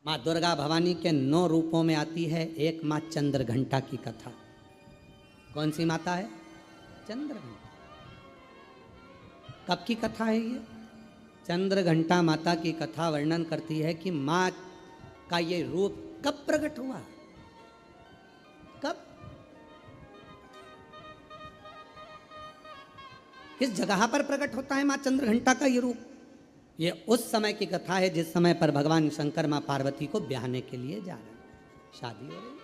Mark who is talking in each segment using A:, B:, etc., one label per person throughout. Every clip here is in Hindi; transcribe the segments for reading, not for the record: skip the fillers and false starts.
A: माँ दुर्गा भवानी के 9 रूपों में आती है एक माँ चंद्रघंटा की कथा। कौन सी माता है? चंद्रघंटा। कब की कथा है ये? चंद्रघंटा माता की कथा वर्णन करती है कि माँ का ये रूप कब प्रकट हुआ, कब, किस जगह पर प्रकट होता है माँ चंद्रघंटा का ये रूप। ये उस समय की कथा है जिस समय पर भगवान शंकर माँ पार्वती को ब्याहने के लिए जा रहे हैं, शादी हो रही।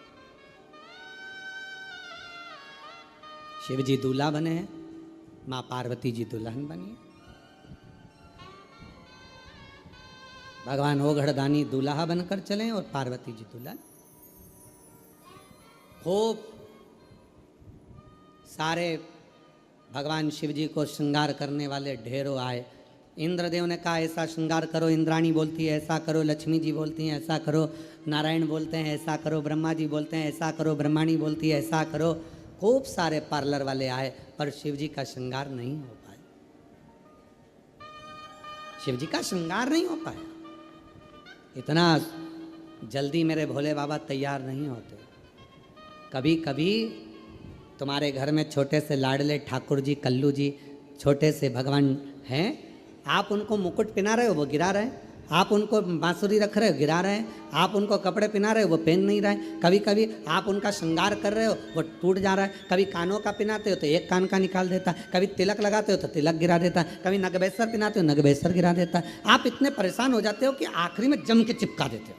A: शिव जी दूल्हा बने हैं, माँ पार्वती जी दुल्हन बनी है। भगवान ओघड़दानी दूल्हा बनकर चले और पार्वती जी दुल्हन। खूब सारे भगवान शिव जी को श्रृंगार करने वाले ढेरों आए। इंद्रदेव ने कहा ऐसा श्रृंगार करो, इंद्राणी बोलती है ऐसा करो, लक्ष्मी जी बोलती हैं ऐसा करो, नारायण बोलते हैं ऐसा करो, ब्रह्मा जी बोलते हैं ऐसा करो, ब्रह्माणी बोलती है ऐसा करो। खूब सारे पार्लर वाले आए पर शिव जी का श्रृंगार नहीं हो पाया, शिव जी का श्रृंगार नहीं हो पाया। इतना जल्दी मेरे भोले बाबा तैयार नहीं होते। कभी कभी तुम्हारे घर में छोटे से लाडले ठाकुर जी, कल्लू जी, छोटे से भगवान हैं, आप उनको मुकुट पहना रहे हो वो गिरा रहे हैं, आप उनको बांसुरी रख रहे हो गिरा रहे हैं, आप उनको कपड़े पहना रहे हो वो पहन नहीं रहे। कभी कभी आप उनका श्रृंगार कर रहे हो वो टूट जा रहा है। कभी कानों का पहनाते हो तो एक कान का निकाल देता है, कभी तिलक लगाते हो तो तिलक गिरा देता है, कभी नगबेसर पहनाते हो नगबेसर गिरा देता है। आप इतने परेशान हो जाते हो कि आखिरी में जम के चिपका देते हो।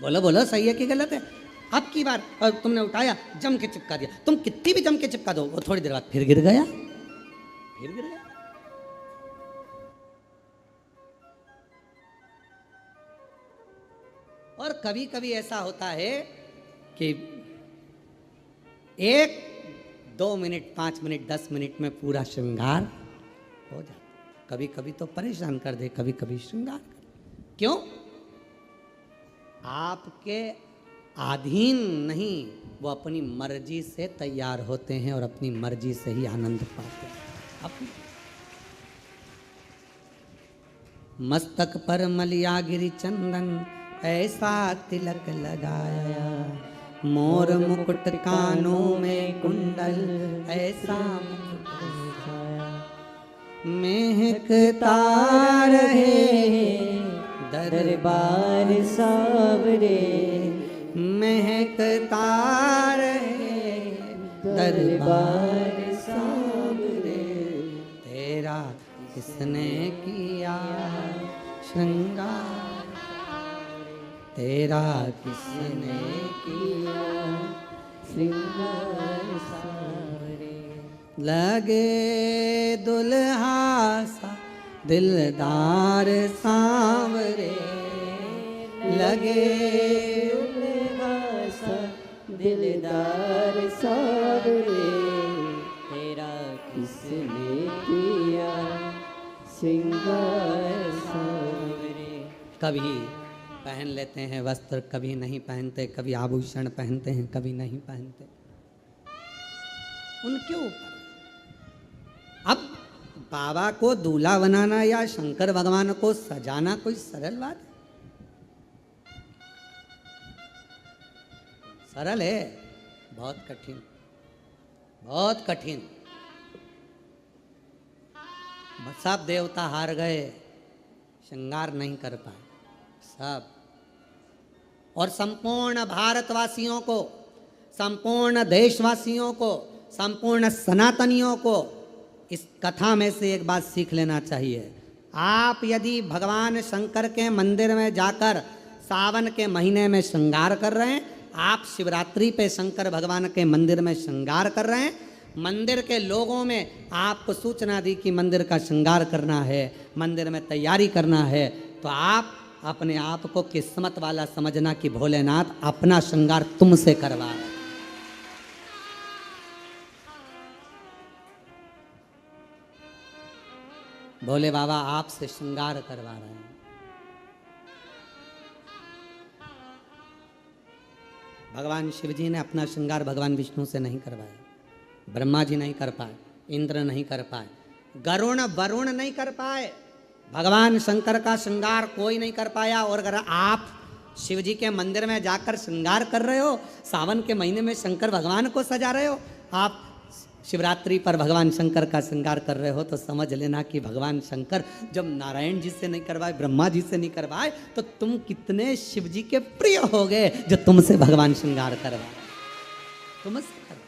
A: बोलो बोलो सही है कि गलत है? अब की बार तुमने उठाया जम के चिपका दिया, तुम कितनी भी जम के चिपका दो वो थोड़ी देर बाद फिर गिर गया, फिर गिर गया। और कभी कभी ऐसा होता है कि 1, 2 मिनट, 5 मिनट, 10 मिनट में पूरा श्रृंगार हो जाता। कभी कभी तो परेशान कर दे, कभी कभी श्रृंगार कर दे। क्यों? आपके अधीन नहीं, वो अपनी मर्जी से तैयार होते हैं और अपनी मर्जी से ही आनंद पाते हैं। अपनी मस्तक पर मलिया गिरी चंदन, ऐसा तिलक लगाया, मोर मुकुट कानों में कुंडल, ऐसा मुकुट लगाया, महकता रहे दरबार सावरे, महकता रहे दरबार सावरे, तेरा किसने किया श्रृंगार, तेरा किसने किया श्रृंगार सावरे। लगे दुल्हा सा दिलदार सांवरे, लगे दुल्हा सा दिलदार सांवरे, तेरा किसने किया श्रृंगार सांवरे। कभी पहन लेते हैं वस्त्र, कभी नहीं पहनते, कभी आभूषण पहनते हैं, कभी नहीं पहनते, उनके ऊपर। अब बाबा को दूल्हा बनाना या शंकर भगवान को सजाना कोई सरल बात है? सरल है? बहुत कठिन, बहुत कठिन। सब देवता हार गए, श्रृंगार नहीं कर पाए सब। और संपूर्ण भारतवासियों को, संपूर्ण देशवासियों को, संपूर्ण सनातनियों को इस कथा में से एक बात सीख लेना चाहिए। आप यदि भगवान शंकर के मंदिर में जाकर सावन के महीने में श्रृंगार कर रहे हैं, आप शिवरात्रि पे शंकर भगवान के मंदिर में श्रृंगार कर रहे हैं, मंदिर के लोगों में आपको सूचना दी कि मंदिर का श्रृंगार करना है, मंदिर में तैयारी करना है, तो आप अपने आप को किस्मत वाला समझना कि भोलेनाथ अपना श्रृंगार तुमसे करवा रहे हैं। भोले बाबा आपसे श्रृंगार करवा रहे हैं। भगवान शिव जी ने अपना श्रृंगार भगवान विष्णु से नहीं करवाया, ब्रह्मा जी नहीं कर पाए, इंद्र नहीं कर पाए, गरुण वरुण नहीं कर पाए, भगवान शंकर का श्रृंगार कोई नहीं कर पाया। और अगर आप शिव जी के मंदिर में जाकर श्रृंगार कर रहे हो, सावन के महीने में शंकर भगवान को सजा रहे हो, आप शिवरात्रि पर भगवान शंकर का श्रृंगार कर रहे हो, तो समझ लेना कि भगवान शंकर जब नारायण जी से नहीं करवाए, ब्रह्मा जी से नहीं करवाए, तो तुम कितने शिव जी के प्रिय हो गए जो तुमसे भगवान श्रृंगार करवाए, तुमसे करवाए।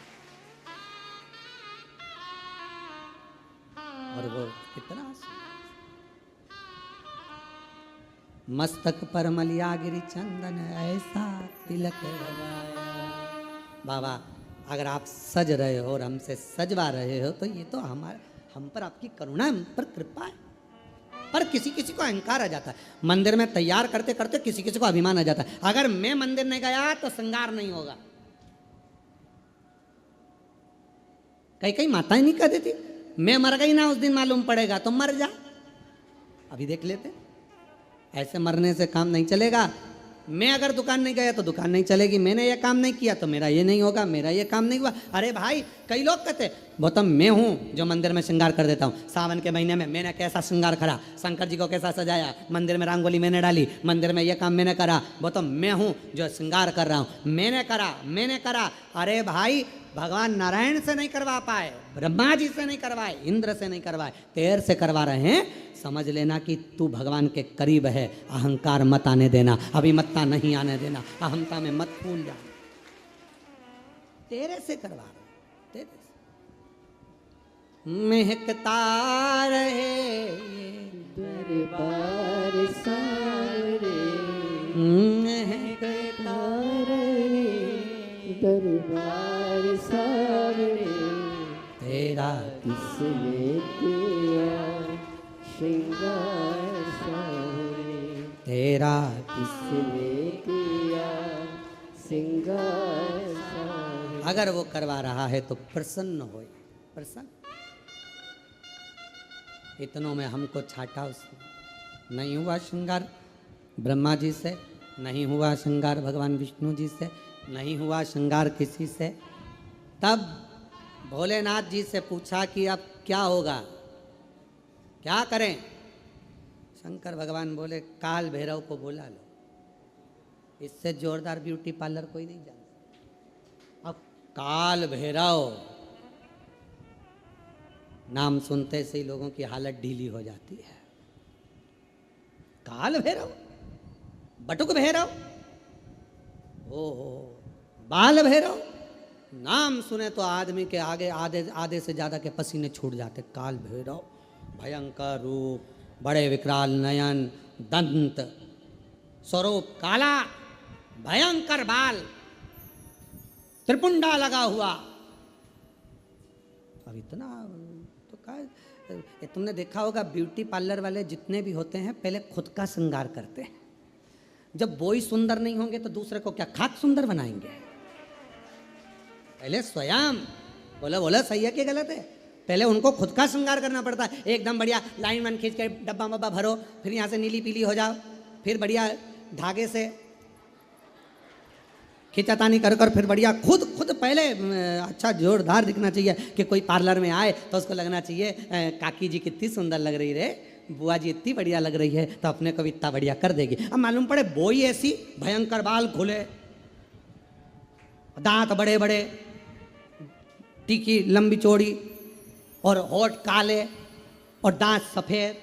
A: और वो कितना मस्तक पर मलिया गिरी चंदन ऐसा तिलक लगाया। बाबा अगर आप सज रहे हो और हमसे सजवा रहे हो तो ये तो हम पर आपकी करुणा, हम पर कृपा है। पर किसी किसी को अहंकार आ जाता है, मंदिर में तैयार करते करते किसी किसी को अभिमान आ जाता है, अगर मैं मंदिर नहीं गया तो श्रृंगार नहीं होगा। कई कई माताएं नहीं कह देती, मैं मर गई ना उस दिन मालूम पड़ेगा, तो मर जा। अभी देख लेते, ऐसे मरने से काम नहीं चलेगा। मैं अगर दुकान नहीं गया तो दुकान नहीं चलेगी, मैंने ये काम नहीं किया तो मेरा ये नहीं होगा, मेरा ये काम नहीं हुआ। अरे भाई कई लोग कहते गौतम मैं हूँ जो मंदिर में श्रृंगार कर देता हूँ, सावन के महीने में मैंने कैसा श्रृंगार करा, शंकर जी को कैसा सजाया, मंदिर में रंगोली मैंने डाली, मंदिर में ये काम मैंने करा, गौतम मैं हूँ जो श्रृंगार कर रहा हूँ, मैंने करा। अरे भाई भगवान नारायण से नहीं करवा पाए, ब्रह्मा जी से नहीं करवाए, इंद्र से नहीं करवाए, तेर से करवा रहे हैं। समझ लेना कि तू भगवान के करीब है, अहंकार मत आने देना, अभिमत्ता नहीं आने देना, अहमता में मत फूल जाना। तेरे से करवा रहे, तेरे से महकता रहे
B: दरबार सारे,
A: महकता
B: रहे दरबार सारे,
A: तेरा
B: किसने किया श्रृंगार सारे,
A: तेरा
B: किसने किया श्रृंगार सारे।
A: अगर वो करवा रहा है तो प्रसन्न हो, प्रसन्न। इतनों में हमको छाटा उसने, नहीं हुआ श्रृंगार ब्रह्मा जी से, नहीं हुआ श्रृंगार भगवान विष्णु जी से, नहीं हुआ श्रृंगार किसी से। तब भोलेनाथ जी से पूछा कि अब क्या होगा, क्या करें। शंकर भगवान बोले काल भैरव को बुला लो, इससे जोरदार ब्यूटी पार्लर कोई नहीं जानता। अब काल भैरव नाम सुनते से ही लोगों की हालत ढीली हो जाती है। काल भैरव, बटुक भैरव, ओहो बाल भैरव, नाम सुने तो आदमी के आगे आधे से ज्यादा के पसीने छूट जाते। काल भैरव भयंकर रूप, बड़े विकराल नयन, दंत, स्वरूप काला, भयंकर बाल, त्रिपुंडा लगा हुआ। अब इतना तो क्या, तुमने देखा होगा ब्यूटी पार्लर वाले जितने भी होते हैं पहले खुद का श्रृंगार करते हैं। जब वो ही सुंदर नहीं होंगे तो दूसरे को क्या खाक सुंदर बनाएंगे। पहले स्वयं बोला सही है कि गलत है, पहले उनको खुद का श्रृंगार करना पड़ता है। एकदम बढ़िया लाइन वन खींच के डब्बा मब्बा भरो, फिर यहाँ से नीली पीली हो जाओ, फिर बढ़िया धागे से खींचातानी कर कर फिर बढ़िया खुद पहले अच्छा जोरदार दिखना चाहिए कि कोई पार्लर में आए तो उसको लगना चाहिए काकी जी कितनी सुंदर लग रही रे, बुआ जी इतनी बढ़िया लग रही है, तो अपने को भी इतना बढ़िया कर देगी। अब मालूम पड़े बोई ऐसी, भयंकर बाल खुले, दांत बड़े बड़े, टीकी लंबी चौड़ी, और होठ काले और दांत सफ़ेद,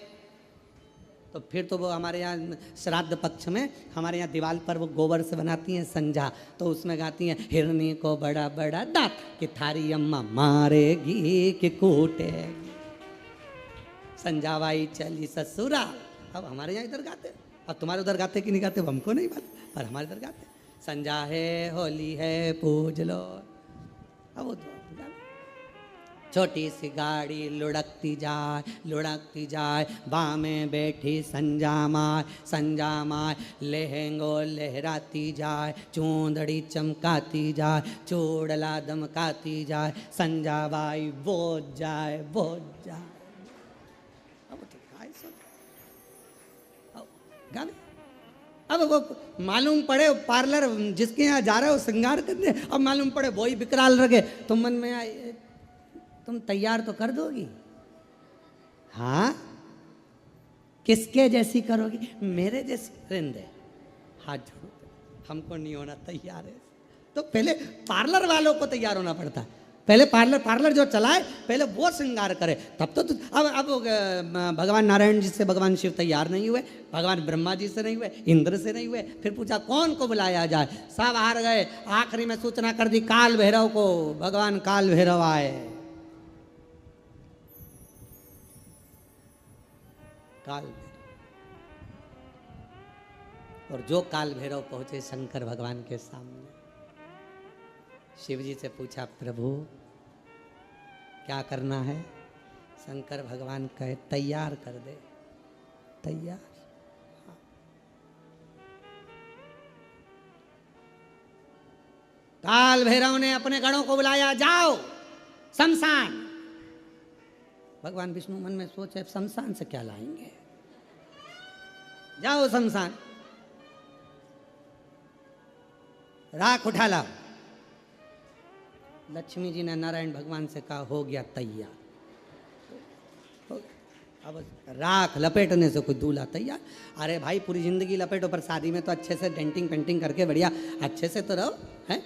A: तो फिर तो वो हमारे यहाँ श्राद्ध पक्ष में हमारे यहाँ दीवार पर वो गोबर से बनाती हैं संजा, तो उसमें गाती हैं हिरनी को बड़ा बड़ा दांत कि थारी अम्मा मारेगी कि कूटेगी, संजावाई चली ससुराल। अब हमारे यहाँ इधर गाते, अब तुम्हारे उधर गाते कि नहीं गाते हमको नहीं मालूम, पर हमारे इधर गाते संजा है होली है पूज लो। अब वो छोटी सी गाड़ी लुढ़कती जाए, बाँ में बैठी संजा माय लहंगो लहराती जाए, चूंदड़ी चमकाती जाए, चूड़ला दमकाती जाए, संजा बाई बोझ जाए। अब वो मालूम पड़े पार्लर जिसके यहाँ जा रहे हो श्रृंगार करने, अब मालूम पड़े वही विकराल रखे, तो मन में आए तुम तैयार तो कर दोगी। हाँ किसके जैसी करोगी? मेरे जैसी। रिंदे हाथ जोड़ो, हमको नहीं होना तैयार है। तो पहले पार्लर वालों को तैयार होना पड़ता है। पहले पार्लर जो चलाए पहले वो श्रृंगार करे, तब तो अब भगवान नारायण जी से भगवान शिव तैयार नहीं हुए, भगवान ब्रह्मा जी से नहीं हुए, इंद्र से नहीं हुए, फिर पूछा कौन को बुलाया जाए, सब हार गए। आखिरी में सूचना कर दी काल भैरव को, भगवान काल भैरव आए। काल भैरव, और जो काल भैरव पहुंचे शंकर भगवान के सामने, शिव जी से पूछा प्रभु क्या करना है? शंकर भगवान कहे तैयार कर दे। तैयार। हाँ। काल भैरव ने अपने गणों को बुलाया, जाओ शमशान। भगवान विष्णु मन में सोचे शमशान से क्या लाएंगे, जाओ शमशान, राख उठा लाओ। लक्ष्मी जी ने नारायण भगवान से कहा हो गया तैयार। अब राख लपेटने से कोई दूल्हा तैयार। अरे भाई पूरी जिंदगी लपेटो, पर शादी में तो अच्छे से डेंटिंग पेंटिंग करके बढ़िया अच्छे से तो रहो हैं।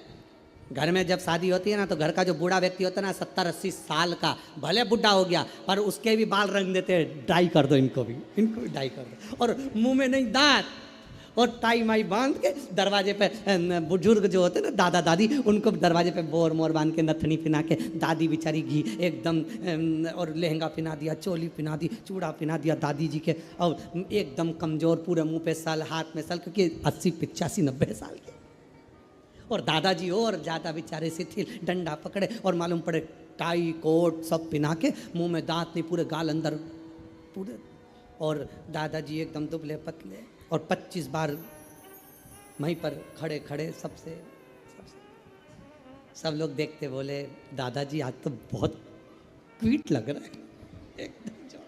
A: घर में जब शादी होती है ना, तो घर का जो बूढ़ा व्यक्ति होता है ना, 70-80 साल का, भले बुढ़ा हो गया पर उसके भी बाल रंग देते हैं, डाई कर दो इनको भी डाई कर दो, और मुंह में नहीं दांत, और टाई माई बांध के दरवाजे पे बुजुर्ग जो होते हैं ना, दादा दादी, उनको दरवाजे पे बोर मोर बांध के नथनी पिना के, दादी बेचारी घी एकदम, और लहंगा पिना दिया, चोली पिना दी, चूड़ा पिना दिया दादी जी के, और एकदम कमज़ोर, पूरे मुंह पे साल, हाथ में साल, क्योंकि 80, 85, 90 साल के। और दादाजी और ज़्यादा बेचारे शिथिल, डंडा पकड़े और मालूम पड़े टाई कोट सब पिना के, मुंह में दांत नहीं, पूरे गाल अंदर पूरे, और दादाजी एकदम दुबले पतले, और 25 बार वहीं पर खड़े खड़े सबसे सब लोग देखते, बोले दादाजी आज तो बहुत क्यूट लग रहा है, एकदम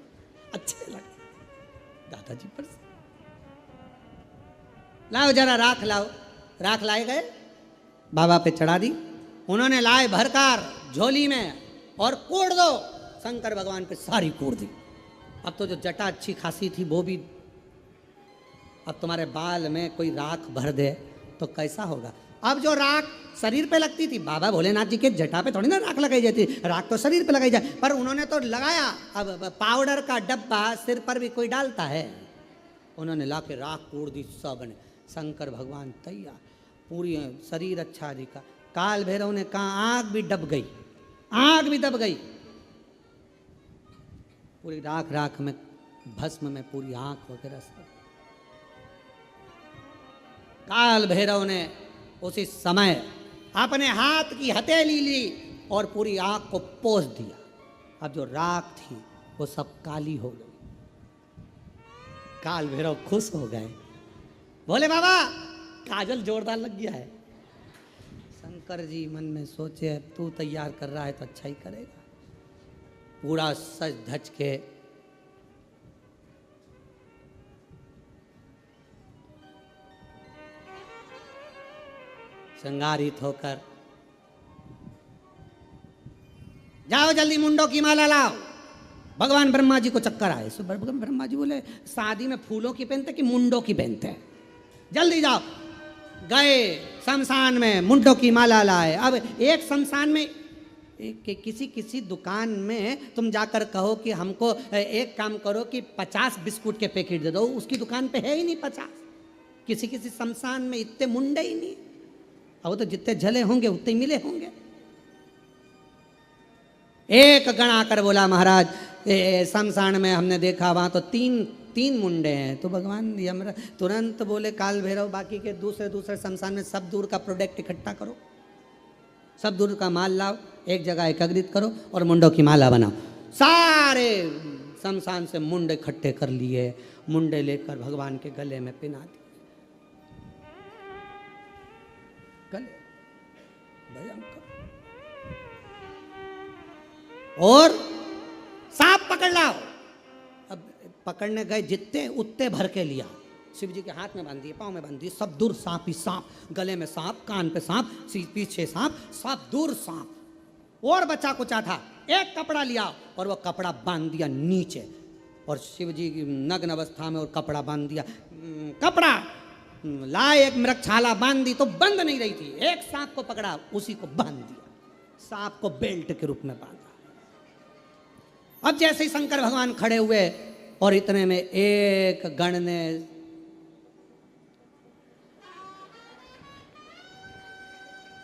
A: अच्छे लग दादाजी पर। लाओ जरा राख लाओ। राख लाए गए, बाबा पे चढ़ा दी, उन्होंने लाए भरकार झोली में और कूड़ दो। शंकर भगवान पे सारी कूड़ दी। अब तो जो जटा अच्छी खासी थी वो भी, अब तुम्हारे बाल में कोई राख भर दे तो कैसा होगा। अब जो राख शरीर पे लगती थी, बाबा भोलेनाथ जी के जटा पे थोड़ी ना राख लगाई जाती, राख तो शरीर पे लगाई जाए, पर उन्होंने तो लगाया। अब पाउडर का डब्बा सिर पर भी कोई डालता है, उन्होंने ला के राख कूड़ दी सब ने। शंकर भगवान तैयार, पूरी शरीर अच्छा दिखा। काल भैरव ने कहा आग भी दब गई, आग भी दब गई, पूरी राख राख में, भस्म में पूरी आंख वगैरह सब। काल भैरव ने उसी समय अपने हाथ की हथेली ली और पूरी आंख को पोंछ दिया। अब जो राख थी वो सब काली हो गई। काल भैरव खुश हो गए, बोले बाबा काजल जोरदार लग गया है। शंकर जी मन में सोचे तू तैयार कर रहा है तो अच्छा ही करेगा। पूरा सज धज के श्रृंगारित होकर, जाओ जल्दी मुंडों की माला लाओ। भगवान ब्रह्मा जी को चक्कर आए। सो भगवान ब्रह्मा जी बोले शादी में फूलों की पहनते कि मुंडों की पहनते हैं, जल्दी जाओ। गए शमशान में, मुंडों की माला लाए। अब एक शमशान में किसी दुकान में तुम जाकर कहो कि हमको एक काम करो कि 50 बिस्कुट के पैकेट दे दो, उसकी दुकान पे है ही नहीं 50। किसी शमशान में इतने मुंडे ही नहीं। अब तो जितने जले होंगे उतने ही मिले होंगे। एक गण आकर बोला महाराज शमशान में हमने देखा वहां तो तीन मुंडे हैं। तो भगवान यमराज तुरंत बोले काल भैरव बाकी के दूसरे शमशान में सब दूर का प्रोडक्ट इकट्ठा करो, सब दूर का माल लाओ, एक जगह एकत्रित करो और मुंडों की माला बनाओ। सारे शमशान से मुंडे इकट्ठे कर लिए, मुंडे लेकर भगवान के गले में पिना दिए। गले भयंकर। और सांप पकड़ लाओ। अब पकड़ने गए, जितने उतने भर के लिया, शिव जी के हाथ में बांध दिए, पाँव में बांध दिए, सब दूर सांप ही सांप, गले में सांप, कान पे सांप, पीछे सांप, सब दूर सांप। और बच्चा कुचा था, एक कपड़ा लिया और वो कपड़ा बांध दिया नीचे, और शिव जी की नग्न अवस्था में और कपड़ा बांध दिया। कपड़ा लाए, एक मृगछाला बांध दी तो बंद नहीं रही थी, एक सांप को पकड़ा उसी को बांध दिया, सांप को बेल्ट के रूप में बांधा। अब जैसे ही शंकर भगवान खड़े हुए और इतने में एक गण ने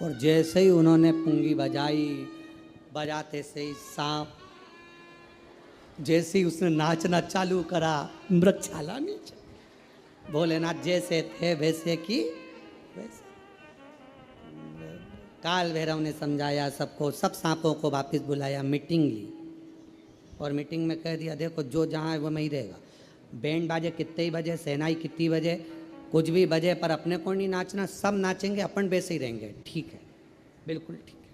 A: और जैसे ही उन्होंने पुंगी बजाई, बजाते से ही सांप, जैसे ही उसने नाचना चालू करा, मृगछाला नीचे। भोलेनाथ जैसे थे वैसे की वैसे। काल भैरव ने समझाया सबको, सब सांपों को वापस बुलाया, मीटिंग ली और मीटिंग में कह दिया देखो जो जहाँ है वो में ही रहेगा। बैंड बाजे कितने ही बजे, शहनाई कितनी बजे, कुछ भी बजे, पर अपने को नहीं नाचना, सब नाचेंगे, अपन वैसे ही रहेंगे। ठीक है, बिल्कुल ठीक है,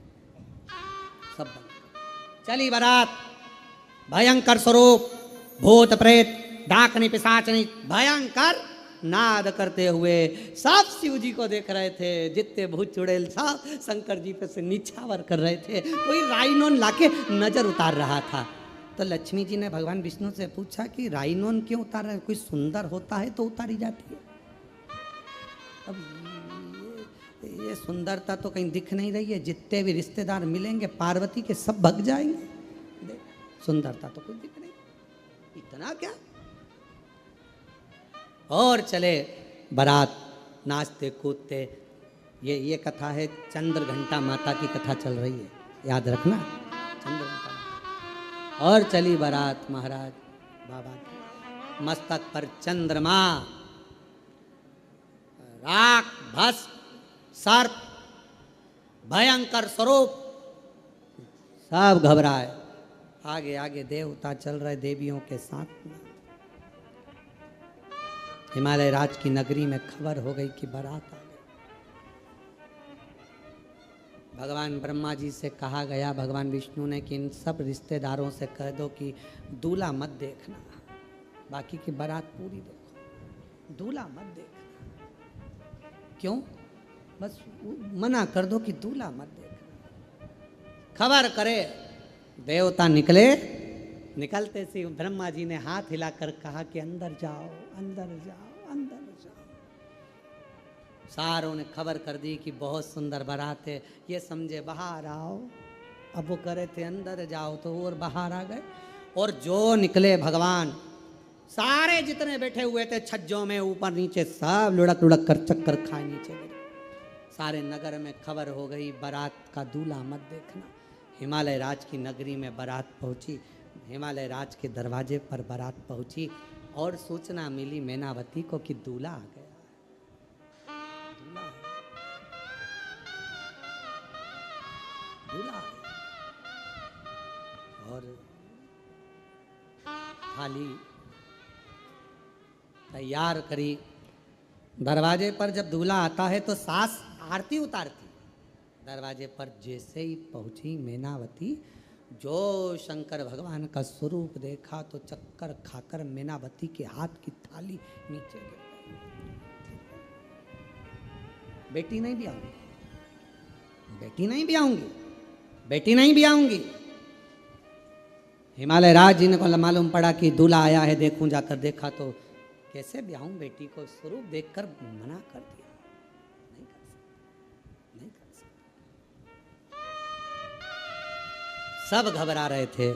A: सब बंद। चली बारात, भयंकर स्वरूप, भूत प्रेत डाकनी पिशाचनी भयंकर नाद करते हुए सब शिव जी को देख रहे थे। जितने भूत चुड़ैल सब शंकर जी पे से निछावर कर रहे थे। कोई राइनोन लाके नजर उतार रहा था। तो लक्ष्मी जी ने भगवान विष्णु से पूछा कि राइनोन क्यों उतार रहे, कोई सुंदर होता है तो उतारी जाती है। अब ये सुंदरता तो कहीं दिख नहीं रही है, जितने भी रिश्तेदार मिलेंगे पार्वती के सब भग जाएंगे। सुंदरता तो कुछ दिख नहीं, इतना क्या। और चले बारात, नाचते कूदते। ये कथा है, चंद्र घंटा माता की कथा चल रही है, याद रखना, चंद्र घंटा। और चली बारात महाराज बाबा की, मस्तक पर चंद्रमा, राख भस्म सर्प, भयंकर स्वरूप, सब घबराए। आगे आगे देवता चल रहे देवियों के साथ में। हिमालय राज की नगरी में खबर हो गई कि बारात आ गई। भगवान ब्रह्मा जी से कहा गया, भगवान विष्णु ने, कि इन सब रिश्तेदारों से कह दो कि दूल्हा मत देखना, बाकी की बारात पूरी देखो, दूल्हा मत देखना। क्यों? बस मना कर दो कि दूल्हा मत देखना। खबर करे, देवता निकले। निकलते से ब्रह्मा जी ने हाथ हिलाकर कहा कि अंदर जाओ, अंदर जाओ, अंदर जाओ। सारों ने खबर कर दी कि बहुत सुंदर बारात है, ये समझे बाहर आओ। अब वो करे थे अंदर जाओ तो और बाहर आ गए। और जो निकले भगवान, सारे जितने बैठे हुए थे छज्जों में ऊपर नीचे, सब लुढ़क लुढ़क कर चक्कर खाए नीचे गिरे। सारे नगर में खबर हो गई, बारात का दूल्हा मत देखना। हिमालय राज की नगरी में बारात पहुंची। हिमालय राज के दरवाजे पर बारात पहुंची और सूचना मिली मैनावती को कि दूल्हा आ गया। दूल्हा आ गया। और थाली तैयार करी। दरवाजे पर जब दूल्हा आता है तो सास आरती उतारती। दरवाजे पर जैसे ही पहुंची मैनावती, जो शंकर भगवान का स्वरूप देखा तो चक्कर खाकर मैनावती के हाथ की थाली नीचे गिर गई। बेटी नहीं भी आऊंगी, बेटी नहीं भी आऊंगी, बेटी नहीं भी आऊंगी। हिमालय राज जी ने को मालूम पड़ा कि दूल्हा आया है, देखूं। जाकर देखा तो कैसे ब्याहूं बेटी को, स्वरूप देखकर मना कर दिया, नहीं कर सकते, नहीं कर सकते। सब घबरा रहे थे।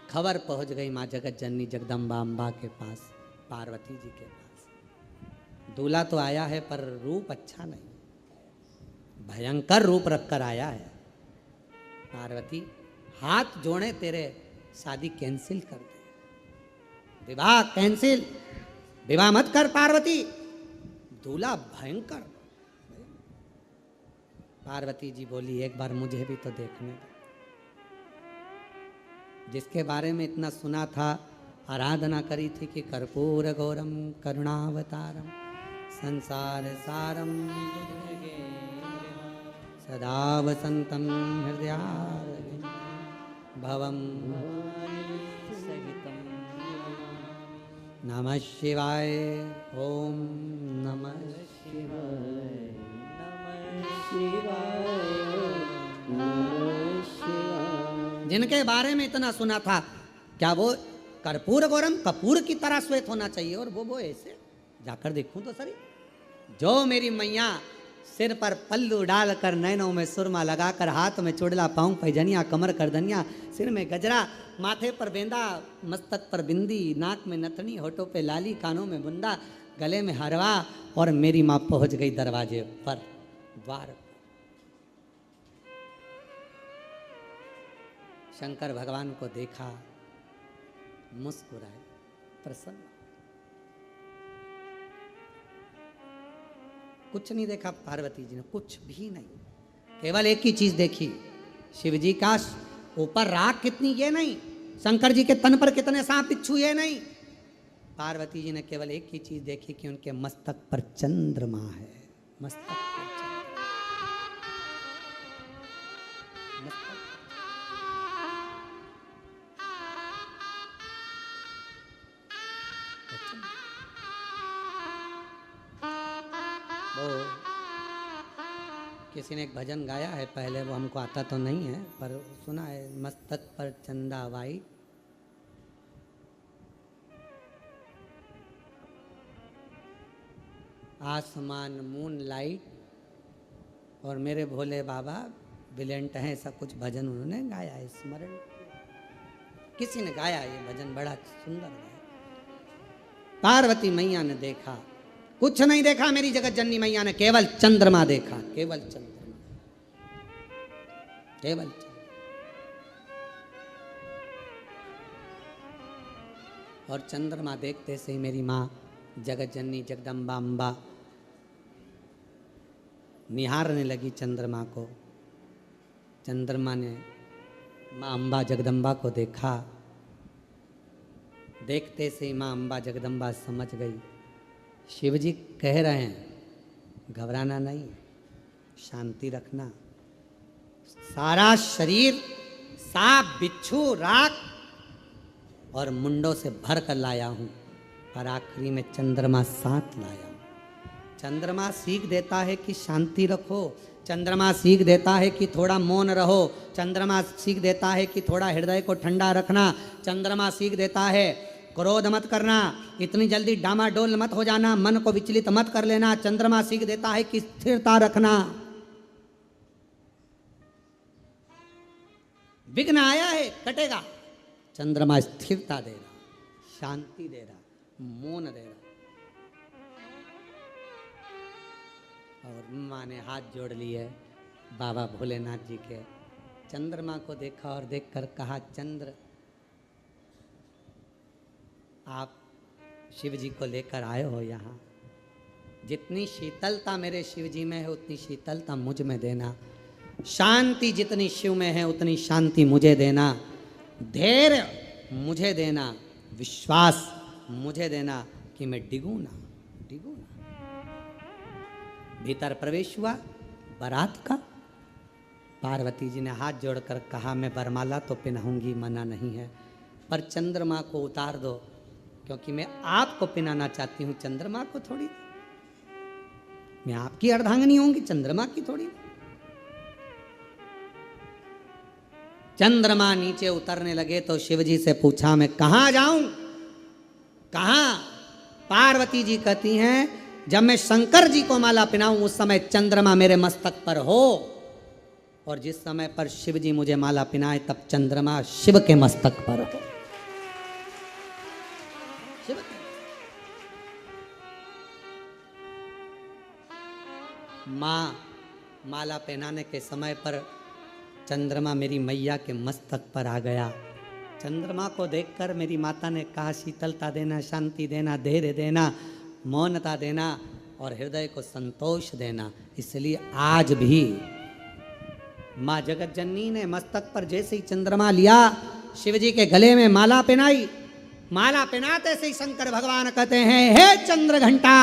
A: खबर पहुंच गई माँ जगत जननी जगदम्बा अम्बा के पास, पार्वती जी के पास। दूल्हा तो आया है पर रूप अच्छा नहीं, भयंकर रूप रखकर आया है। पार्वती हाथ जोड़े तेरे, शादी कैंसिल कर दे, विवाह कैंसिल, विवाह मत कर पार्वती, दूल्हा भयंकर। पार्वती जी बोली एक बार मुझे भी तो देखने दो। जिसके बारे में इतना सुना था, आराधना करी थी कि कर्पूर गौरम करुणावतारम संसार सारम सदा वसंतम हृदयारविंदे भवम सहितम। नमः शिवाय, ओम नमः शिवाय, नमः शिवाय, नमः शिवाय। जिनके बारे में इतना सुना था, क्या वो कर्पूर गौरम, कपूर की तरह श्वेत होना चाहिए। और वो ऐसे जाकर देखूं तो सही, जो मेरी मैया सिर पर पल्लू डालकर, नैनों में सुरमा लगाकर, हाथ में चुड़ला, पाँव पैजनिया, कमर करदनिया, सिर में गजरा, माथे पर बेंदा, मस्तक पर बिंदी, नाक में नथनी, होठों पे लाली, कानों में बुंदा, गले में हरवा, और मेरी माँ पहुंच गई दरवाजे पर, द्वार पर। शंकर भगवान को देखा, मुस्कुराए, प्रसन्न। कुछ नहीं देखा पार्वती जी ने, कुछ भी नहीं, केवल एक ही चीज देखी, शिव जी का ऊपर राख कितनी, ये नहीं, शंकर जी के तन पर कितने सांप बिच्छू, ये नहीं। पार्वती जी ने केवल एक ही चीज देखी कि उनके मस्तक पर चंद्रमा है, मस्तक पर चंद्रमा। मस्तक वो किसी ने एक भजन गाया है पहले, वो हमको आता तो नहीं है पर सुना है, मस्तक पर चंदा वाई, आसमान मून लाइट, और मेरे भोले बाबा ब्रिलियंट हैं, ऐसा कुछ भजन उन्होंने गाया है, स्मरण किसी ने गाया, ये भजन बड़ा सुंदर है। पार्वती मैया ने देखा, कुछ नहीं देखा मेरी जगत जननी मैया ने, केवल चंद्रमा देखा, केवल चंद्रमा, केवल चंद्रमा। और चंद्रमा देखते से ही मेरी माँ जगत जननी जगदम्बा अम्बा निहारने लगी चंद्रमा को। चंद्रमा ने माँ अम्बा जगदम्बा को देखा, देखते से ही माँ अम्बा जगदम्बा समझ गई, शिव जी कह रहे हैं घबराना नहीं, शांति रखना, सारा शरीर सांप बिच्छू राख और मुंडों से भर कर लाया हूं, पर आखिरी में चंद्रमा साथ लाया हूं। चंद्रमा सीख देता है कि शांति रखो, चंद्रमा सीख देता है कि थोड़ा मौन रहो, चंद्रमा सीख देता है कि थोड़ा हृदय को ठंडा रखना, चंद्रमा सीख देता है क्रोध मत करना, इतनी जल्दी डामाडोल मत हो जाना, मन को विचलित मत कर लेना, चंद्रमा सीख देता है कि स्थिरता रखना। विघ्न आया है कटेगा, चंद्रमा स्थिरता दे रहा, शांति दे रहा, मौन दे रहा। और माँ ने हाथ जोड़ लिए बाबा भोलेनाथ जी के, चंद्रमा को देखा और देखकर कहा, चंद्र आप शिव जी को लेकर आए हो यहाँ, जितनी शीतलता मेरे शिव जी में है उतनी शीतलता मुझ में देना, शांति जितनी शिव में है उतनी शांति मुझे देना, धैर्य मुझे देना, विश्वास मुझे देना कि मैं डिगू ना। भीतर प्रवेश हुआ बारात का। पार्वती जी ने हाथ जोड़कर कहा, मैं बरमाला तो पहनाऊंगी, मना नहीं है, पर चंद्रमा को उतार दो, क्योंकि मैं आपको पहनाना चाहती हूँ, चंद्रमा को थोड़ी। मैं आपकी अर्धांगिनी होंगी, चंद्रमा की थोड़ी। चंद्रमा नीचे उतरने लगे तो शिवजी से पूछा, मैं कहाँ जाऊं, कहाँ? पार्वती जी कहती हैं, जब मैं शंकर जी को माला पहनाऊं उस समय चंद्रमा मेरे मस्तक पर हो, और जिस समय पर शिव जी मुझे माला पहनाए तब चंद्रमा शिव के मस्तक पर हो। माँ माला पहनाने के समय पर चंद्रमा मेरी मैया के मस्तक पर आ गया। चंद्रमा को देखकर मेरी माता ने कहा, शीतलता देना, शांति देना, धैर्य देना, मौनता देना और हृदय को संतोष देना। इसलिए आज भी माँ जगत जननी ने मस्तक पर जैसे ही चंद्रमा लिया, शिव जी के गले में माला पहनाई। माला पहनाते से ही शंकर भगवान कहते हैं, हे चंद्र घंटा,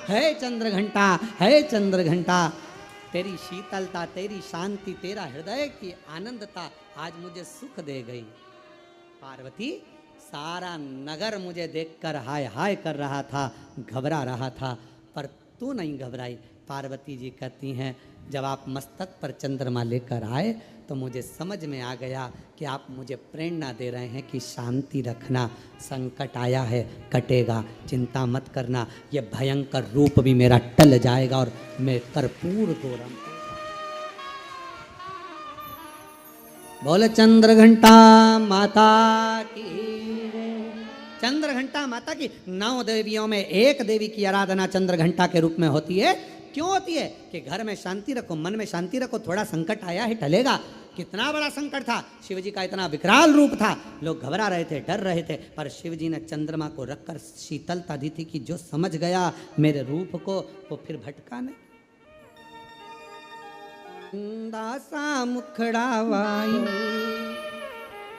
A: हे चंद्र घंटा, हे चंद्र घंटा, तेरी शीतलता, तेरी शांति, तेरा हृदय की आनंदता आज मुझे सुख दे गई। पार्वती, सारा नगर मुझे देखकर हाय हाय कर रहा था, घबरा रहा था, पर तू नहीं घबराई। पार्वती जी कहती हैं जब आप मस्तक पर चंद्रमा लेकर आए तो मुझे समझ में आ गया कि आप मुझे प्रेरणा दे रहे हैं कि शांति रखना, संकट आया है कटेगा, चिंता मत करना, ये भयंकर रूप भी मेरा टल जाएगा और मैं कर्पूर गौरम। बोले चंद्र घंटा माता की, चंद्र घंटा माता की। 9 देवियों में एक देवी की आराधना चंद्र घंटा के रूप में होती है। क्यों होती है? कि घर में शांति रखो, मन में शांति रखो, थोड़ा संकट आया है टलेगा। कितना बड़ा संकट था, शिव जी का इतना विकराल रूप था, लोग घबरा रहे थे, डर रहे थे, पर शिव जी ने चंद्रमा को रखकर शीतलता दी थी कि जो समझ गया मेरे रूप को वो फिर भटका नहीं। दासा मुखड़ा वाई,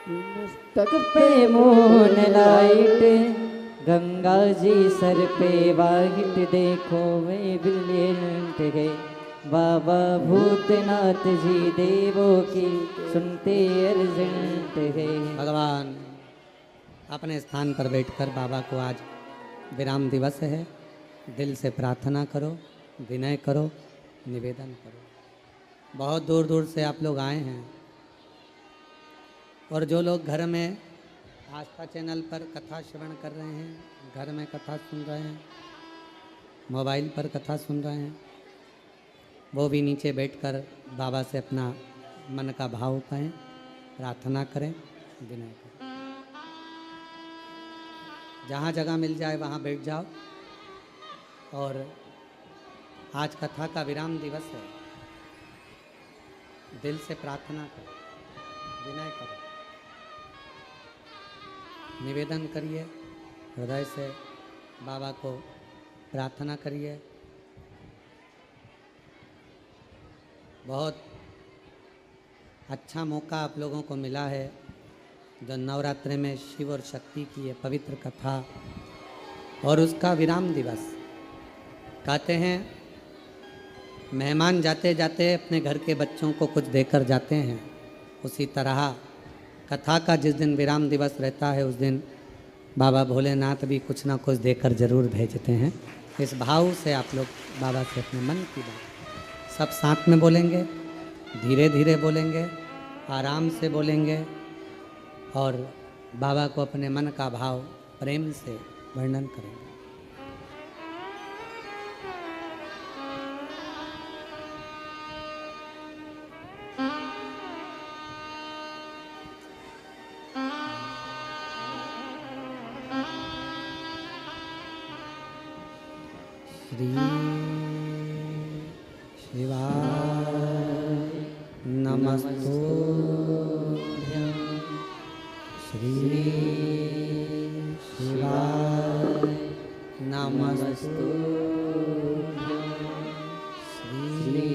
B: मस्तक पे moon light, Ganga ji sir पे वाहिट, देखो वे ब्रिलियंट है। बाबा भूतनाथ जी देवों की सुनते अर्जेंट है।
A: भगवान अपने स्थान पर बैठकर बाबा को आज विराम दिवस है, दिल से प्रार्थना करो, विनय करो, निवेदन करो। बहुत दूर दूर से आप लोग आए हैं और जो लोग घर में आस्था चैनल पर कथा श्रवण कर रहे हैं, घर में कथा सुन रहे हैं, मोबाइल पर कथा सुन रहे हैं, वो भी नीचे बैठकर बाबा से अपना मन का भाव कहें, प्रार्थना करें, विनय करें। जहाँ जगह मिल जाए वहाँ बैठ जाओ। और आज कथा का विराम दिवस है, दिल से प्रार्थना करो, विनय करो, निवेदन करिए, हृदय से बाबा को प्रार्थना करिए। बहुत अच्छा मौका आप लोगों को मिला है, जो नवरात्रि में शिव और शक्ति की ये पवित्र कथा और उसका विराम दिवस। कहते हैं मेहमान जाते जाते अपने घर के बच्चों को कुछ देकर जाते हैं, उसी तरह कथा का जिस दिन विराम दिवस रहता है उस दिन बाबा भोलेनाथ भी कुछ ना कुछ देकर जरूर भेजते हैं। इस भाव से आप लोग बाबा से अपने मन की बात सब साथ में बोलेंगे, धीरे धीरे बोलेंगे, आराम से बोलेंगे और बाबा को अपने मन का भाव प्रेम से वर्णन करेंगे। श्री शिवाय नमस्तुभ्यं, श्री शिवाय नमस्तुभ्यं, श्री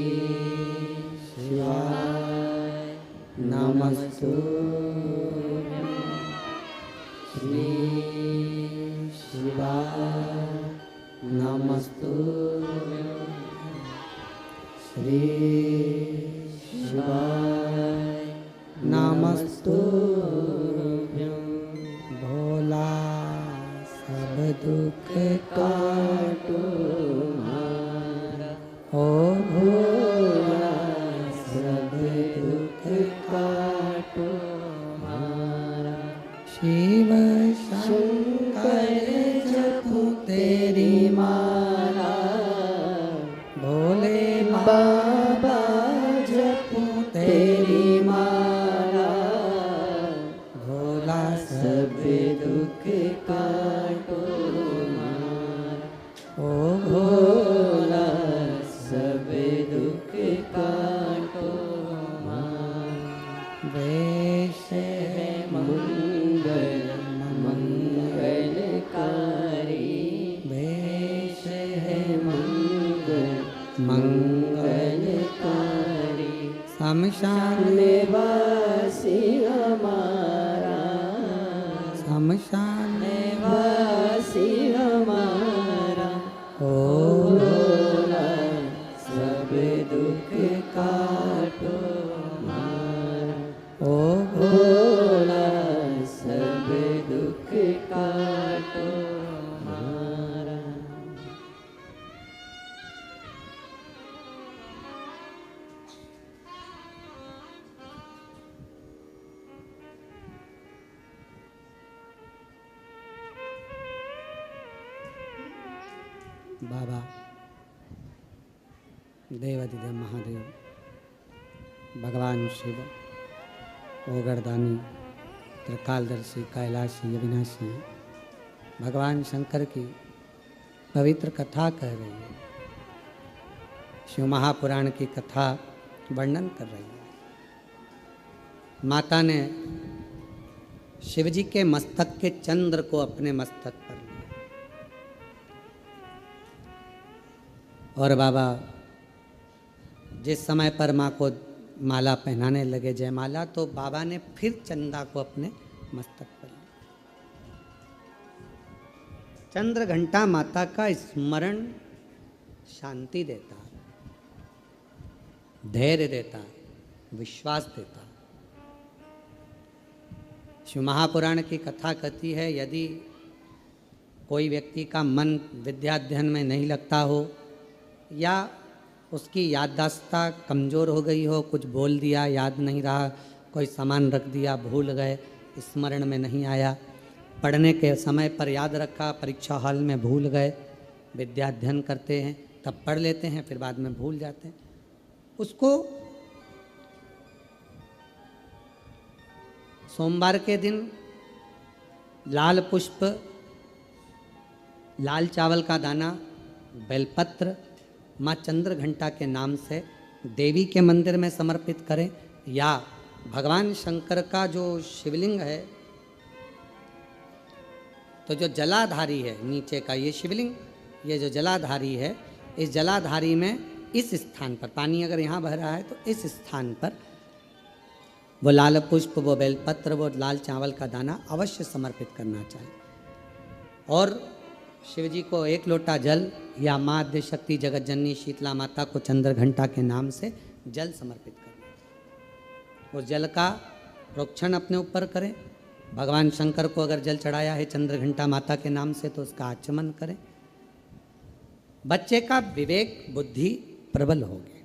A: शिवाय नमस्तुभ्यं, श्री शिवाय नमस्तुभ्यं, श्री शिवाय नमस्तुभ्यं। भोला सब दुख काटो हमारा, ओ भोला सब दुख काटो हमारा। शिव शंकर जपो तेरी माला, भोले बाबा जपो तेरी माला, भोला सब दुख काटो हमारा, ओ भोला सब दुख काटो हमारा। वेश है मंगल मंगलकारी, वेश है मंगल मंगलकारी। शमशान निवासी हमारा, शमशान निवासी हमारा, ओ भोला सब दुख काटो हमारा, ओ भोला सब दुख काटो हमारा। बाबा देवाधिदेव महादेव, भगवान शिव, ओगरदानी, त्रिकालदर्शी, कैलाशी, अविनाशी, भगवान शंकर की पवित्र कथा कह रही है, शिव महापुराण की कथा वर्णन कर रही है। माता ने शिवजी के मस्तक के चंद्र को अपने मस्तक पर लिया और बाबा जिस समय पर माँ को माला पहनाने लगे जयमाला, तो बाबा ने फिर चंदा को अपने मस्तक पर लिया। चंद्र घंटा माता का स्मरण शांति देता, धैर्य देता, विश्वास देता। शिव महापुराण की कथा कहती है, यदि कोई व्यक्ति का मन विद्याध्ययन में नहीं लगता हो या उसकी याददाश्त कमज़ोर हो गई हो, कुछ बोल दिया याद नहीं रहा, कोई सामान रख दिया भूल गए, स्मरण में नहीं आया, पढ़ने के समय पर याद रखा, परीक्षा हॉल में भूल गए, विद्याध्ययन करते हैं तब पढ़ लेते हैं फिर बाद में भूल जाते हैं, उसको सोमवार के दिन लाल पुष्प, लाल चावल का दाना, बेलपत्र माँ चंद्र घंटा के नाम से देवी के मंदिर में समर्पित करें, या भगवान शंकर का जो शिवलिंग है, तो जो जलाधारी है नीचे का ये शिवलिंग, ये जो जलाधारी है, इस जलाधारी में इस स्थान पर पानी अगर यहाँ बह रहा है तो इस स्थान पर वो लाल पुष्प, वो बेलपत्र, वो लाल चावल का दाना अवश्य समर्पित करना चाहिए। और शिव जी को एक लोटा जल या माँ आद्य शक्ति जगत जननी शीतला माता को चंद्र घंटा के नाम से जल समर्पित करना। उस जल का प्रोक्षण अपने ऊपर करें। भगवान शंकर को अगर जल चढ़ाया है चंद्र घंटा माता के नाम से तो उसका आचमन करें। बच्चे का विवेक बुद्धि प्रबल होगी।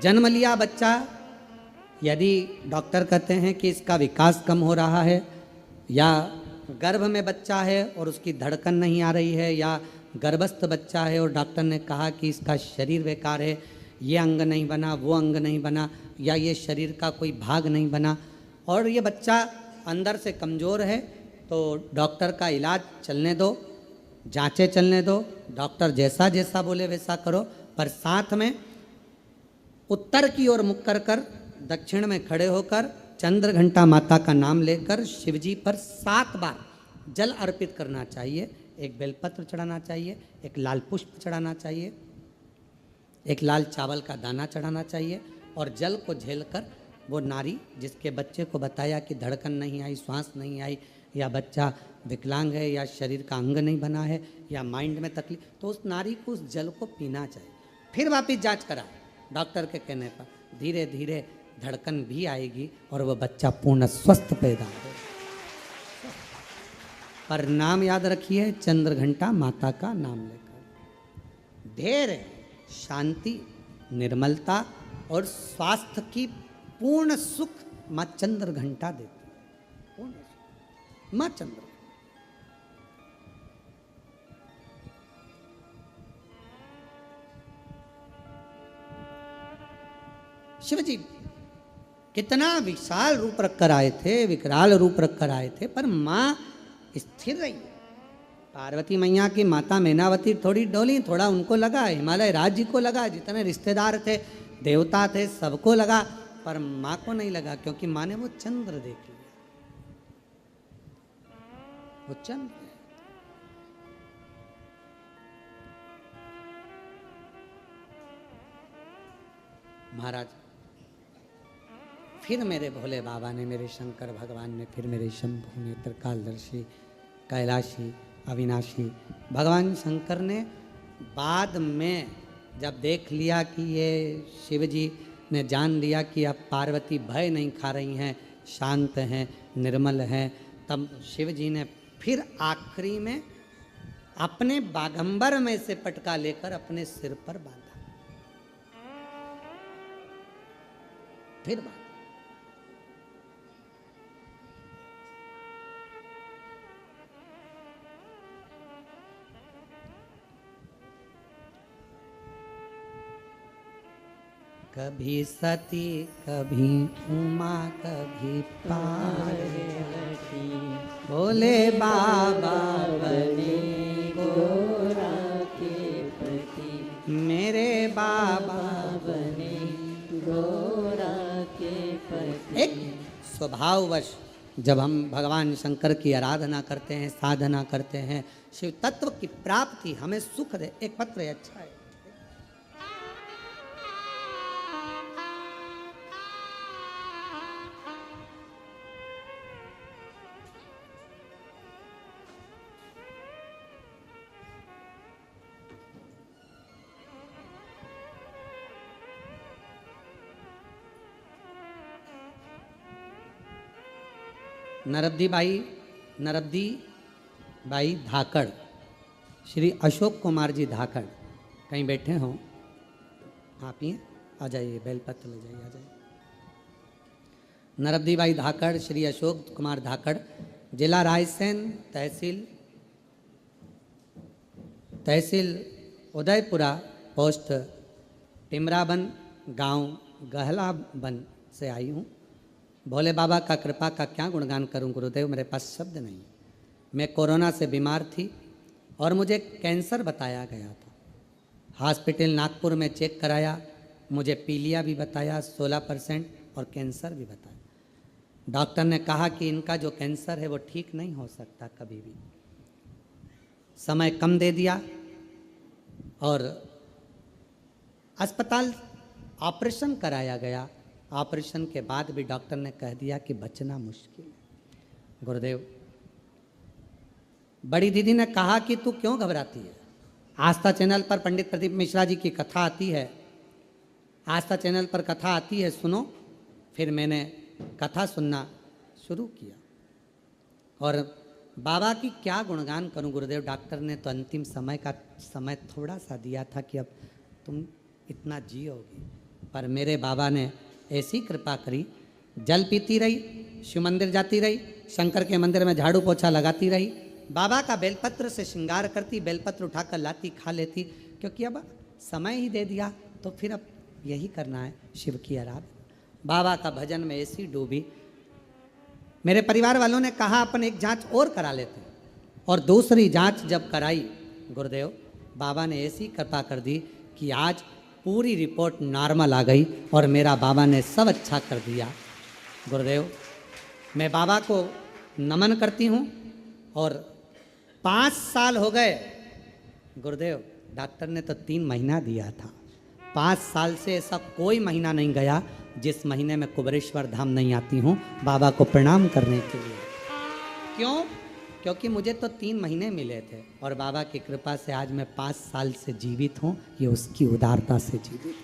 A: जन्म लिया बच्चा, यदि डॉक्टर कहते हैं कि इसका विकास कम हो रहा है, या गर्भ में बच्चा है और उसकी धड़कन नहीं आ रही है, या गर्भस्थ बच्चा है और डॉक्टर ने कहा कि इसका शरीर बेकार है, ये अंग नहीं बना, वो अंग नहीं बना, या ये शरीर का कोई भाग नहीं बना, और ये बच्चा अंदर से कमज़ोर है, तो डॉक्टर का इलाज चलने दो, जांचें चलने दो, डॉक्टर जैसा जैसा बोले वैसा करो, पर साथ में उत्तर की ओर मुख कर दक्षिण में खड़े होकर चंद्र घंटा माता का नाम लेकर शिवजी पर 7 बार जल अर्पित करना चाहिए। एक बेलपत्र चढ़ाना चाहिए, एक लाल पुष्प चढ़ाना चाहिए, एक लाल चावल का दाना चढ़ाना चाहिए, और जल को झेलकर वो नारी जिसके बच्चे को बताया कि धड़कन नहीं आई, श्वास नहीं आई, या बच्चा विकलांग है, या शरीर का अंग नहीं बना है, या माइंड में तकलीफ, तो उस नारी को उस जल को पीना चाहिए। फिर वापिस जांच करा डॉक्टर के कहने पर, धीरे धीरे धड़कन भी आएगी और वह बच्चा पूर्ण स्वस्थ पैदा होगा। पर नाम याद रखिए, चंद्र घंटा माता का नाम लेकर धैर्य, शांति, निर्मलता और स्वास्थ्य की पूर्ण सुख माँ चंद्र घंटा देती है। पूर्ण सुख माँ चंद्र। शिव जी कितना विशाल रूप रखकर आए थे, विकराल रूप रखकर आए थे, पर माँ स्थिर रही। पार्वती मैया की माता मैनावती थोड़ी डोली, थोड़ा उनको लगा, हिमालय राज्य को लगा, जितने रिश्तेदार थे, देवता थे, सबको लगा, पर माँ को नहीं लगा, क्योंकि माँ ने वो चंद्र देख लिया। वो चंद्र महाराज, फिर मेरे भोले बाबा ने, मेरे शंकर भगवान ने, फिर मेरे शंभु ने, त्रिकालदर्शी, कैलाशी, अविनाशी भगवान शंकर ने बाद में जब देख लिया कि ये शिव जी ने जान लिया कि अब पार्वती भय नहीं खा रही हैं, शांत हैं, निर्मल हैं, तब शिव जी ने फिर आखिरी में अपने बागंबर में से पटका लेकर अपने सिर पर बांधा। फिर बांधा। कभी सती कभी उमा कभी पार्वती, भोले बाबा बने
B: गोरा के पति,
A: मेरे बाबा
B: बने गोरा के पति।
A: एक स्वभाववश जब हम भगवान शंकर की आराधना करते हैं, साधना करते हैं, शिव तत्व की प्राप्ति हमें सुख दे। एक पत्र है, अच्छा है। नरब्दी बाई धाकड़, श्री अशोक कुमार जी धाकड़, कहीं बैठे हों आप ही आ जाइए, बेलपत्र ले जाइए, आ जाइए। नरब्दी बाई धाकड़, श्री अशोक कुमार धाकड़, जिला रायसेन, तहसील उदयपुरा, पोस्ट टिमराबन, गांव गहलाबन से आई हूँ। भोले बाबा का कृपा का क्या गुणगान करूं गुरुदेव, मेरे पास शब्द नहीं। मैं कोरोना से बीमार थी और मुझे कैंसर बताया गया था। हॉस्पिटल नागपुर में चेक कराया, मुझे पीलिया भी बताया 16% और कैंसर भी बताया। डॉक्टर ने कहा कि इनका जो कैंसर है वो ठीक नहीं हो सकता कभी भी। समय कम दे दिया और अस्पताल ऑपरेशन कराया गया। ऑपरेशन के बाद भी डॉक्टर ने कह दिया कि बचना मुश्किल है। गुरुदेव, बड़ी दीदी ने कहा कि तू क्यों घबराती है। आस्था चैनल पर पंडित प्रदीप मिश्रा जी की कथा आती है, आस्था चैनल पर कथा आती है, सुनो। फिर मैंने कथा सुनना शुरू किया और बाबा की क्या गुणगान करूं गुरुदेव। डॉक्टर ने तो अंतिम समय थोड़ा सा दिया था कि अब तुम इतना जियोगी, पर मेरे बाबा ने ऐसी कृपा करी। जल पीती रही, शिव मंदिर जाती रही, शंकर के मंदिर में झाड़ू पोछा लगाती रही, बाबा का बेलपत्र से श्रृंगार करती, बेलपत्र उठाकर लाती, खा लेती, क्योंकि अब समय ही दे दिया तो फिर अब यही करना है, शिव की आराधना। बाबा का भजन में ऐसी डूबी। मेरे परिवार वालों ने कहा अपन एक जांच और करा लेते हैं, और दूसरी जांच जब कराई गुरुदेव, बाबा ने ऐसी कृपा कर दी कि आज पूरी रिपोर्ट नॉर्मल आ गई और मेरा बाबा ने सब अच्छा कर दिया। गुरुदेव, मैं बाबा को नमन करती हूँ। और 5 साल हो गए गुरुदेव, डॉक्टर ने तो 3 महीना दिया था, 5 साल से ऐसा कोई महीना नहीं गया जिस महीने में कुबेरेश्वर धाम नहीं आती हूँ बाबा को प्रणाम करने के लिए। क्यों? क्योंकि मुझे तो 3 महीने मिले थे और बाबा की कृपा से आज मैं 5 साल से जीवित हूँ। ये उसकी उदारता से जीवित।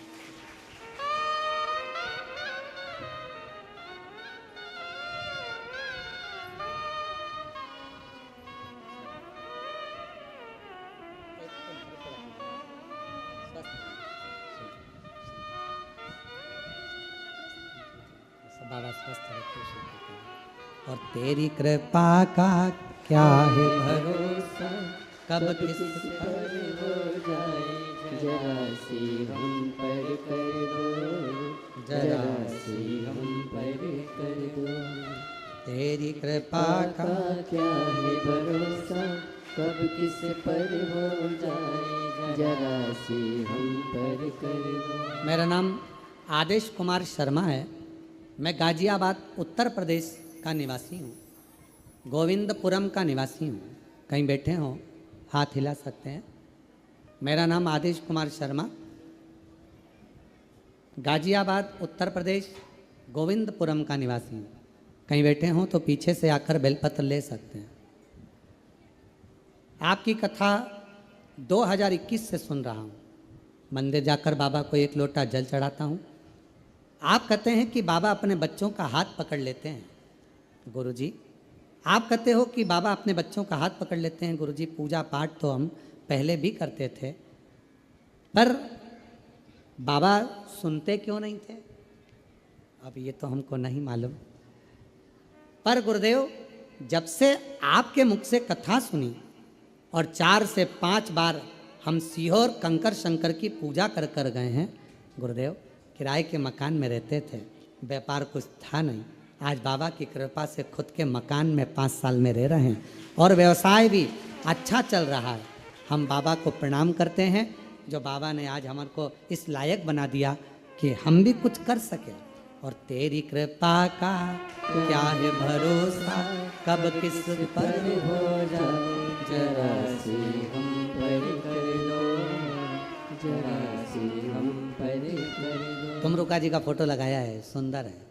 A: बाबा स्वस्थ रखे और तेरी कृपा का क्या है भरोसा, कब किस
B: पर हो जाए, जरा सी हम पर कर दो, जरा सी हम पर कर दो।
A: तेरी कृपा का
B: क्या है भरोसा, कब किस पर हो जाए, जरा सी हम पर कर दो।
A: मेरा नाम आदेश कुमार शर्मा है। मैं गाजियाबाद उत्तर प्रदेश का निवासी हूँ, गोविंदपुरम का निवासी हूँ। कहीं बैठे हों हाथ हिला सकते हैं। मेरा नाम आदेश कुमार शर्मा, गाजियाबाद उत्तर प्रदेश, गोविंदपुरम का निवासी हूँ। कहीं बैठे हों तो पीछे से आकर बेलपत्र ले सकते हैं। आपकी कथा 2021 से सुन रहा हूँ। मंदिर जाकर बाबा को 1 लोटा जल चढ़ाता हूँ। आप कहते हैं कि बाबा अपने बच्चों का हाथ पकड़ लेते हैं। गुरुजी, आप कहते हो कि बाबा अपने बच्चों का हाथ पकड़ लेते हैं। गुरुजी, पूजा पाठ तो हम पहले भी करते थे, पर बाबा सुनते क्यों नहीं थे, अब ये तो हमको नहीं मालूम। पर गुरुदेव, जब से आपके मुख से कथा सुनी और 4 से 5 बार हम सीहोर कंकर शंकर की पूजा कर गए हैं गुरुदेव, किराए के मकान में रहते थे, व्यापार कुछ था नहीं। आज बाबा की कृपा से खुद के मकान में 5 साल में रह रहे हैं और व्यवसाय भी अच्छा चल रहा है। हम बाबा को प्रणाम करते हैं जो बाबा ने आज हमारे को इस लायक बना दिया कि हम भी कुछ कर सके। और तेरी कृपा का क्या है भरोसा, कब किस पर
B: हो जाए जरा सी हम पर कर दो, जरा सी हम पर कर दो।
A: तुमरुका जी का फोटो लगाया है, सुंदर है।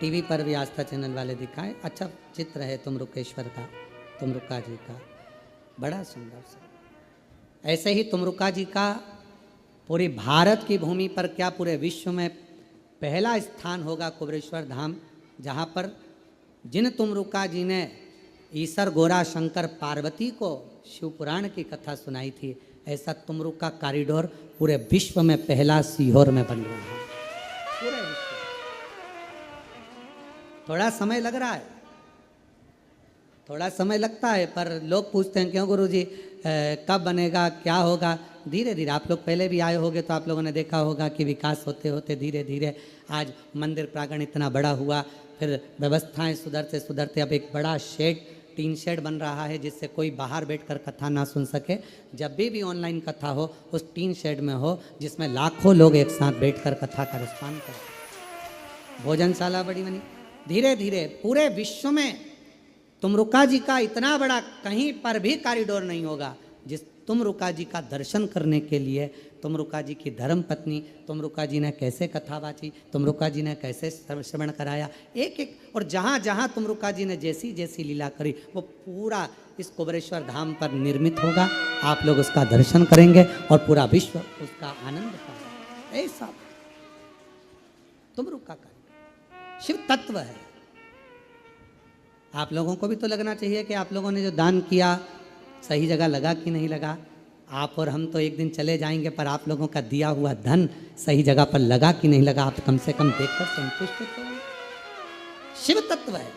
A: टीवी पर भी आस्था चैनल वाले दिखाए, अच्छा चित्र है तुमरुकेश्वर का, तुमरुका जी का, बड़ा सुंदर सा। ऐसे ही तुमरुका जी का पूरी भारत की भूमि पर क्या पूरे विश्व में पहला स्थान होगा कुबेरेश्वर धाम, जहाँ पर जिन तुमरुका जी ने ईसर गोरा शंकर पार्वती को शिव पुराण की कथा सुनाई थी, ऐसा तुमरुका कॉरिडोर पूरे विश्व में पहला सीहोर में बन रहा है। पूरे विश्व थोड़ा समय लग रहा है, थोड़ा समय लगता है, पर लोग पूछते हैं क्यों गुरुजी कब बनेगा, क्या होगा। धीरे धीरे, आप लोग पहले भी आए होंगे तो आप लोगों ने देखा होगा कि विकास होते होते धीरे धीरे आज मंदिर प्रांगण इतना बड़ा हुआ, फिर व्यवस्थाएं सुधरते सुधरते अब एक बड़ा शेड, टीन शेड बन रहा है जिससे कोई बाहर बैठकर कथा ना सुन सके। जब भी ऑनलाइन कथा हो उस टीन शेड में हो जिसमें लाखों लोग एक साथ बैठकर कथा का रसपान करें। भोजनशाला बड़ी बनी। धीरे धीरे पूरे विश्व में तुमरुका जी का इतना बड़ा कहीं पर भी कॉरिडोर नहीं होगा जिस तुमरुका जी का दर्शन करने के लिए, तुमरुका जी की धर्म पत्नी, तुमरुका जी ने कैसे कथा बाची, तुमरुका जी ने कैसे श्रवण कराया, एक एक, और जहाँ जहाँ तुमरुका जी ने जैसी जैसी लीला करी वो पूरा इस कुबेरेश्वर धाम पर निर्मित होगा। आप लोग उसका दर्शन करेंगे और पूरा विश्व उसका आनंद पाएगा। ऐसा तुमरुका का शिव तत्व है। आप लोगों को भी तो लगना चाहिए कि आप लोगों ने जो दान किया सही जगह लगा कि नहीं लगा। आप और हम तो एक दिन चले जाएंगे, पर आप लोगों का दिया हुआ धन सही जगह पर लगा कि नहीं लगा, आप कम से कम देखकर संतुष्ट तो हो। शिव तत्व है,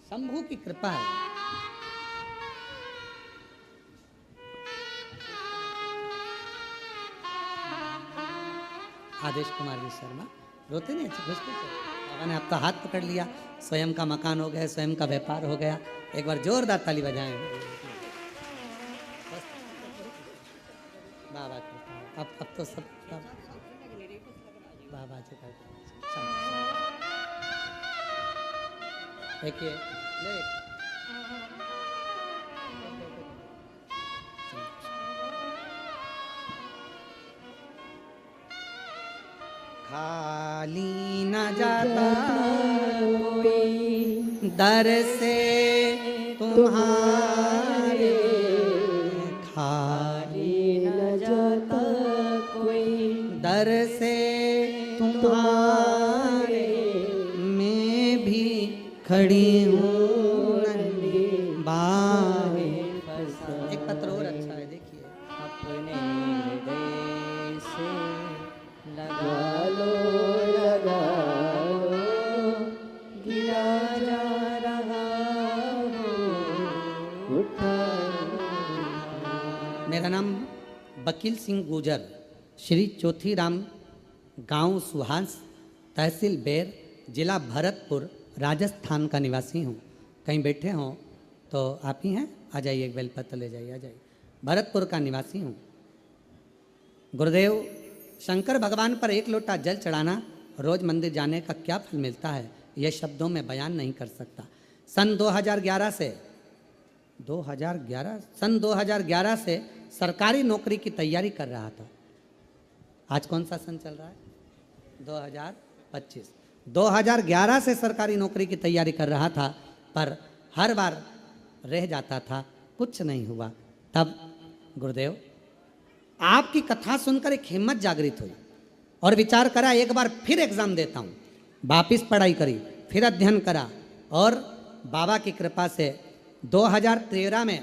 A: शंभू की कृपा है। आदेश कुमार जी शर्मा रोते नहीं, अच्छे खुश बाबा ने आपका हाथ पकड़ लिया, स्वयं का मकान हो गया, स्वयं का व्यापार हो गया। एक बार जोरदार ताली बजाएं बाबा कृपा। अब तो सब बाबा जी का देखिए ले खाली न जाता कोई दर से तुम्हारे, खाली
B: न जाता कोई
A: दर से तुम्हारे, मैं भी खड़ी हूँ नंदी बाहें फंसा। एक पत्र और अच्छा है, देखिए।
B: अपने हृदय से लगा लो, लगा लो, गिरा जा रहा हो, उठा।
A: मेरा नाम वकील सिंह गुजर, श्री चौथीराम, गांव सुहास, तहसील बेर, जिला भरतपुर, राजस्थान का निवासी हूँ। कहीं बैठे हों तो आप ही हैं, आ जाइए, एक बेलपत्र ले जाइए, आ जाइए। भरतपुर का निवासी हूँ। गुरुदेव, शंकर भगवान पर एक लोटा जल चढ़ाना, रोज मंदिर जाने का क्या फल मिलता है, यह शब्दों में बयान नहीं कर सकता। सन 2011 से सरकारी नौकरी की तैयारी कर रहा था। आज कौन सा सन चल रहा है? 2025। 2011 से सरकारी नौकरी की तैयारी कर रहा था, पर हर बार रह जाता था, कुछ नहीं हुआ। तब गुरुदेव आपकी कथा सुनकर एक हिम्मत जागृत हुई और विचार करा एक बार फिर एग्जाम देता हूँ। वापिस पढ़ाई करी, फिर अध्ययन करा और बाबा की कृपा से 2013 में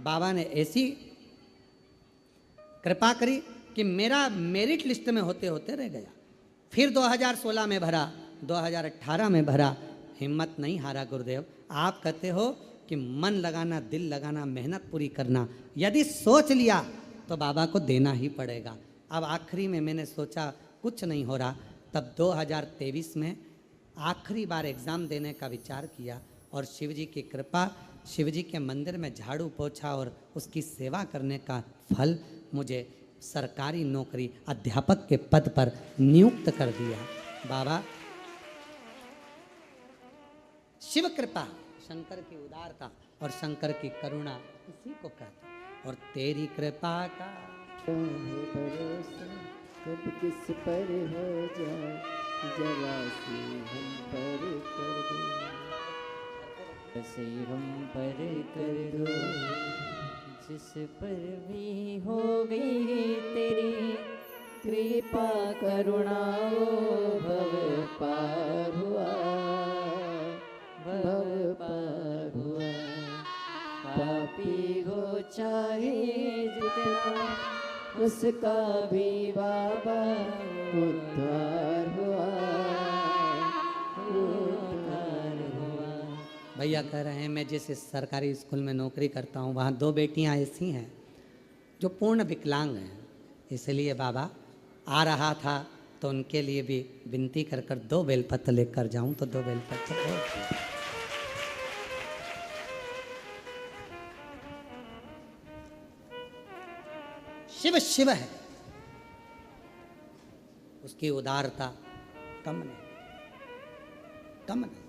A: बाबा ने ऐसी कृपा करी कि मेरा मेरिट लिस्ट में होते होते रह गया। फिर 2016 में भरा, 2018 में भरा, हिम्मत नहीं हारा। गुरुदेव, आप कहते हो कि मन लगाना, दिल लगाना, मेहनत पूरी करना, यदि सोच लिया तो तो बाबा को देना ही पड़ेगा। अब आखिरी में मैंने सोचा कुछ नहीं हो रहा, तब 2023 में आखिरी बार एग्ज़ाम देने का विचार किया और शिव जी की कृपा, शिव जी के मंदिर में झाड़ू पोछा और उसकी सेवा करने का फल मुझे सरकारी नौकरी अध्यापक के पद पर नियुक्त कर दिया। बाबा शिव कृपा, शंकर की उदारता और शंकर की करुणा इसी को कहते हैं। और तेरी कृपा का
B: है भरोसा कब किस पर हो जाए, जरा सी हम पर कर दो, से हम पर कर दो, जिस पर भी हो गई तेरी कृपा करुणा, वो भव पार हुआ, भव पार हुआ। पापी हो चाहे जितना, उसका भी बाबा उद्धार हुआ, उद्धार हुआ।
A: भैया कह रहे हैं मैं जिस सरकारी स्कूल में नौकरी करता हूँ वहाँ 2 बेटियाँ ऐसी हैं जो पूर्ण विकलांग हैं, इसलिए बाबा आ रहा था तो उनके लिए भी विनती कर कर 2 बेलपत्र लेकर जाऊँ, तो 2 बेलपत्र। शिव शिव है, उसकी उदारता कम नहीं, कम नहीं।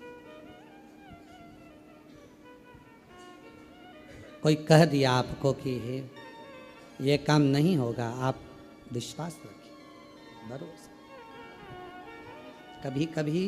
A: कोई कह दिया आपको कि ये काम नहीं होगा, आप विश्वास रखिए, भरोसा। कभी कभी